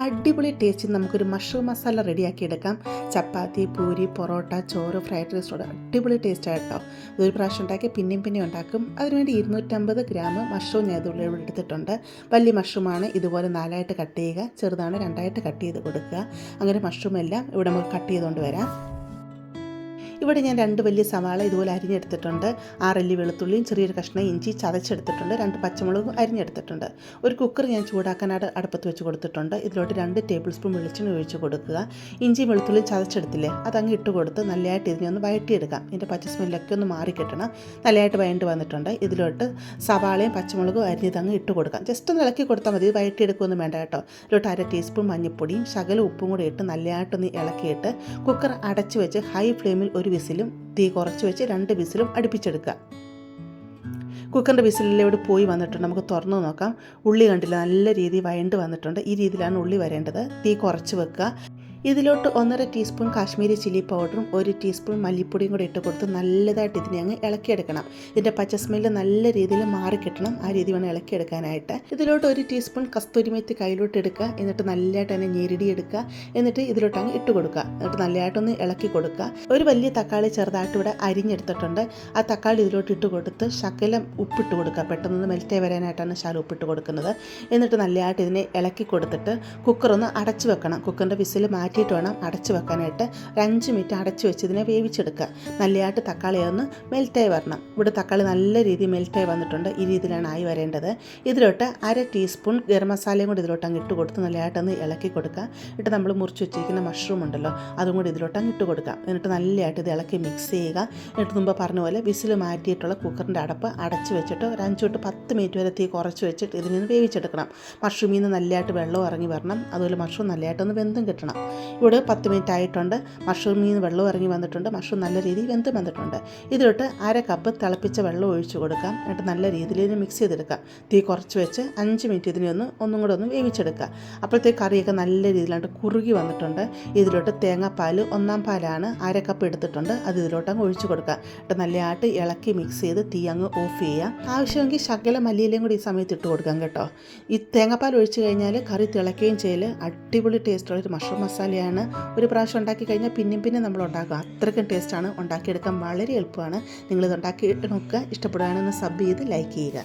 അടിപൊളി ടേസ്റ്റിൽ നമുക്കൊരു മഷ്റൂം മസാല റെഡിയാക്കി എടുക്കാം. ചപ്പാത്തി, പൂരി, പൊറോട്ട, ചോറ്, ഫ്രൈഡ് റൈസോട് അടിപൊളി ടേസ്റ്റായിട്ടോ. ഇതൊരു പ്രാവശ്യം ഉണ്ടാക്കി പിന്നെയും ഉണ്ടാക്കും. അതിനുവേണ്ടി 250 ഗ്രാം മഷ്റൂം ഞാൻ ഇവിടെ എടുത്തിട്ടുണ്ട്. വലിയ മഷ്റൂമാണ്. ഇതുപോലെ 4ആയിട്ട് കട്ട് ചെയ്യുക, ചെറുതാണ് 2ആയിട്ട് കട്ട് ചെയ്ത് കൊടുക്കുക. അങ്ങനെ മഷ്റൂം എല്ലാം ഇവിടെ നമുക്ക് കട്ട് ചെയ്തുകൊണ്ട് വരാം. ഇവിടെ ഞാൻ 2 വലിയ സവാള ഇതുപോലെ അരിഞ്ഞെടുത്തിട്ടുണ്ട്. 6 അല്ലി വെളുത്തുള്ളിയും ചെറിയൊരു കഷ്ണം ഇഞ്ചി ചതച്ചെടുത്തിട്ടുണ്ട്. 2 പച്ചമുളകും അരിഞ്ഞെടുത്തിട്ടുണ്ട്. ഒരു കുക്കർ ഞാൻ ചൂടാക്കാനായിട്ട് അടുപ്പത്ത് വെച്ച് കൊടുത്തിട്ടുണ്ട്. ഇതിലോട്ട് 2 ടേബിൾ സ്പൂൺ വെളിച്ചെണ്ണ ഒഴിച്ച് കൊടുക്കുക. ഇഞ്ചി വെളുത്തുള്ളിയും ചതച്ചെടുത്തില്ലേ, അതങ്ങ് ഇട്ട് കൊടുത്ത് നല്ലതായിട്ട് ഇതിനെ ഒന്ന് വഴറ്റിയെടുക്കാം. ഇതിൻ്റെ പച്ച സ്മെല്ലൊക്കെ ഒന്ന് മാറിക്കിട്ടണം. നല്ലതായിട്ട് വഴണ്ട് വന്നിട്ടുണ്ട്. ഇതിലോട്ട് സവാളയും പച്ചമുളകും അരിഞ്ഞതങ്ങ് ഇട്ട് കൊടുക്കാം. ജസ്റ്റ് ഒന്ന് ഇളക്കി കൊടുത്താൽ മതി, വഴറ്റിയെടുക്കുകയൊന്നും വേണ്ട കേട്ടോ. ഇതിലോട്ട് 1 ടീസ്പൂൺ മഞ്ഞൾപ്പൊടിയും ശകല ഉപ്പും കൂടി ഇട്ട് നല്ലതായിട്ടൊന്ന് ഇളക്കിയിട്ട് കുക്കർ അടച്ച് വെച്ച് ഹൈ ഫ്ലെയിമിൽ ഒരു വിസിലും തീ കുറച്ച് വെച്ച് 2 വിസിലും അടുപ്പിച്ചെടുക്കുക. കുക്കറിൻ്റെ വിസിലിലൂടെ പോയി വന്നിട്ടുണ്ട്. നമുക്ക് തുറന്ന് നോക്കാം. ഉള്ളി കണ്ടില്ല, നല്ല രീതിയിൽ വഴണ്ട് വന്നിട്ടുണ്ട്. ഈ രീതിയിലാണ് ഉള്ളി വരേണ്ടത്. തീ കുറച്ച് വെക്കുക. ഇതിലോട്ട് 1.5 ടീസ്പൂൺ കാശ്മീരി ചില്ലി പൗഡറും 1 ടീസ്പൂൺ മല്ലിപ്പൊടിയും കൂടി ഇട്ട് കൊടുത്ത് നല്ലതായിട്ട് ഇതിനെ അങ്ങ് ഇളക്കിയെടുക്കണം. ഇതിൻ്റെ പച്ച സ്മെല്ല് നല്ല രീതിയിൽ മാറിക്കിട്ടണം. ആ രീതി വേണം ഇളക്കിയെടുക്കാനായിട്ട്. ഇതിലോട്ട് 1 ടീസ്പൂൺ കസ്തൂരിമെത്തി കയ്യിലോട്ട് എടുക്കുക. എന്നിട്ട് നല്ലതായിട്ട് തന്നെ ഞെരടി എടുക്കുക. എന്നിട്ട് ഇതിലോട്ട് അങ്ങ് ഇട്ട് കൊടുക്കുക. എന്നിട്ട് നല്ലതായിട്ടൊന്ന് ഇളക്കി കൊടുക്കുക. ഒരു വലിയ തക്കാളി ചെറുതായിട്ട് ഇവിടെ അരിഞ്ഞെടുത്തിട്ടുണ്ട്. ആ തക്കാളി ഇതിലോട്ട് ഇട്ട് കൊടുത്ത് ശകലം ഉപ്പിട്ട് കൊടുക്കുക. പെട്ടെന്ന് മെൽറ്റായി വരാനായിട്ടാണ് ശകലം ഉപ്പിട്ട് കൊടുക്കുന്നത്. എന്നിട്ട് നല്ലതായിട്ട് ഇതിനെ ഇളക്കി കൊടുത്തിട്ട് കുക്കറൊന്ന് അടച്ചു വെക്കണം. കുക്കറിൻ്റെ വിസിൽ മാറ്റിയിട്ട് വേണം അടച്ചു വെക്കാനായിട്ട്. 5 മിനിറ്റ് അടച്ചു വെച്ച് ഇതിനെ വേവിച്ചെടുക്കുക. നല്ലതായിട്ട് തക്കാളി ഒന്ന് മെൽറ്റായി വരണം. ഇവിടെ തക്കാളി നല്ല രീതിയിൽ മെൽറ്റായി വന്നിട്ടുണ്ട്. ഈ രീതിയിലാണ് ആയി വരേണ്ടത്. ഇതിലോട്ട് 1/2 ടീസ്പൂൺ ഗരം മസാലയും കൂടി ഇതിലോട്ട് അങ്ങ് ഇട്ട് കൊടുത്ത് നല്ലതായിട്ടൊന്ന് ഇളക്കി കൊടുക്കുക. എന്നിട്ട് നമ്മൾ മുറിച്ച് വെച്ചിരിക്കുന്ന മഷ്റൂം ഉണ്ടല്ലോ, അതും കൂടി ഇതിലോട്ട് അങ്ങ് ഇട്ട് കൊടുക്കുക. എന്നിട്ട് നല്ലതായിട്ട് ഇത് ഇളക്കി മിക്സ് ചെയ്യുക. എന്നിട്ട് മുമ്പ് പറഞ്ഞ പോലെ വിസിൽ മാറ്റിയിട്ടുള്ള കുക്കറിൻ്റെ അടപ്പ് അടച്ച് വെച്ചിട്ട് ഒരു 5 തൊട്ട് 10 മിനിറ്റ് വരെ തീ കുറച്ച് വെച്ചിട്ട് ഇതിൽ നിന്ന് വേവിച്ചെടുക്കണം. മഷ്റൂമിൽ നിന്ന് നല്ലതായിട്ട് വെള്ളം ഇറങ്ങി വരണം. അതുപോലെ മഷ്റൂം നല്ലതായിട്ടൊന്ന് വെന്തും കിട്ടണം. ഇവിടെ 10 മിനിറ്റ് ആയിട്ടുണ്ട്. മഷ്റൂമിൽ നിന്ന് വെള്ളം ഇറങ്ങി വന്നിട്ടുണ്ട്. മഷ്റൂം നല്ല രീതിയിൽ വെന്ത് വന്നിട്ടുണ്ട്. ഇതിലോട്ട് 1/2 കപ്പ് തിളപ്പിച്ച വെള്ളം ഒഴിച്ച് കൊടുക്കാം. എന്നിട്ട് നല്ല രീതിയിൽ ഇതിനെ മിക്സ് ചെയ്തെടുക്കാം. തീ കുറച്ച് വെച്ച് 5 മിനിറ്റ് ഇതിനെ ഒന്നും കൂടെ ഒന്ന് വേവിച്ചെടുക്കുക. അപ്പോഴത്തേക്ക് കറിയൊക്കെ നല്ല രീതിയിലായിട്ട് കുറുകി വന്നിട്ടുണ്ട്. ഇതിലോട്ട് തേങ്ങാപ്പാൽ 1/4 പാലാണ് 1/2 കപ്പ് എടുത്തിട്ടുണ്ട്. അത് ഇതിലോട്ട് അങ്ങ് ഒഴിച്ച് കൊടുക്കുക. എന്നിട്ട് നല്ലതായിട്ട് ഇളക്കി മിക്സ് ചെയ്ത് തീ അങ്ങ് ഓഫ് ചെയ്യുക. ആവശ്യമെങ്കിൽ ശകല മല്ലിയിലയും കൂടി ഈ സമയത്ത് ഇട്ട് കൊടുക്കാം കേട്ടോ. ഈ തേങ്ങാപ്പാൽ ഒഴിച്ച് കഴിഞ്ഞാൽ കറി തിളയ്ക്കുകയും ചെയ്യൽ അടിപൊളി ടേസ്റ്റുള്ളൊരു മഷ്റൂം മസാലയാണ്. ഒരു പ്രാവശ്യം ഉണ്ടാക്കി കഴിഞ്ഞാൽ പിന്നെ നമ്മൾ ഉണ്ടാക്കുക. അത്രയ്ക്കും ടേസ്റ്റാണ്. ഉണ്ടാക്കിയെടുക്കാൻ വളരെ എളുപ്പമാണ്. നിങ്ങളിത് ഉണ്ടാക്കി നോക്കുക. ഇഷ്ടപ്പെടുകയാണെന്ന് സബ് ചെയ്ത് ലൈക്ക് ചെയ്യുക.